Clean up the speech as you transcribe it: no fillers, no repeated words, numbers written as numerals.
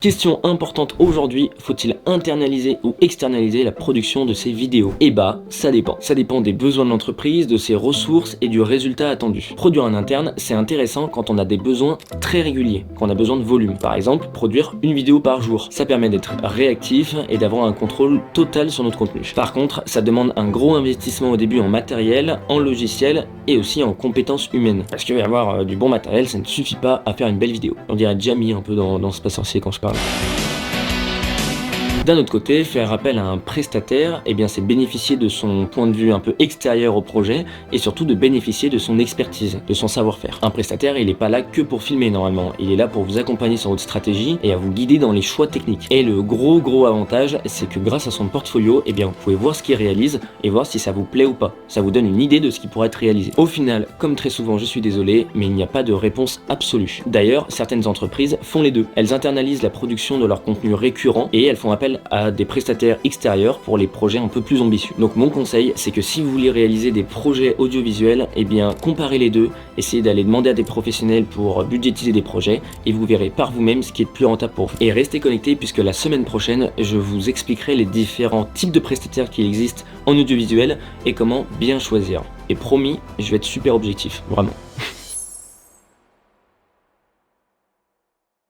Question importante aujourd'hui, faut-il internaliser ou externaliser la production de ces vidéos? Eh bah, ça dépend. Ça dépend des besoins de l'entreprise, de ses ressources et du résultat attendu. Produire en interne, c'est intéressant quand on a des besoins très réguliers, quand on a besoin de volume. Par exemple, produire une vidéo par jour. Ça permet d'être réactif et d'avoir un contrôle total sur notre contenu. Par contre, ça demande un gros investissement au début en matériel, en logiciel et aussi en compétences humaines. Parce que avoir du bon matériel, ça ne suffit pas à faire une belle vidéo. On dirait Jamie un peu dans ce pas sorcier quand je parle. D'un autre côté, faire appel à un prestataire, eh bien c'est bénéficier de son point de vue un peu extérieur au projet et surtout de bénéficier de son expertise, de son savoir-faire. Un prestataire, il n'est pas là que pour filmer normalement, il est là pour vous accompagner sur votre stratégie et à vous guider dans les choix techniques. Et le gros avantage, c'est que grâce à son portfolio, eh bien vous pouvez voir ce qu'il réalise et voir si ça vous plaît ou pas. Ça vous donne une idée de ce qui pourrait être réalisé. Au final, comme très souvent, je suis désolé, mais il n'y a pas de réponse absolue. D'ailleurs, certaines entreprises font les deux. Elles internalisent la production de leur contenu récurrent et elles font appel à des prestataires extérieurs pour les projets un peu plus ambitieux. Donc mon conseil, c'est que si vous voulez réaliser des projets audiovisuels, eh bien comparez les deux, essayez d'aller demander à des professionnels pour budgétiser des projets et vous verrez par vous-même ce qui est le plus rentable pour vous. Et restez connectés puisque la semaine prochaine, je vous expliquerai les différents types de prestataires qui existent en audiovisuel et comment bien choisir. Et promis, je vais être super objectif, vraiment.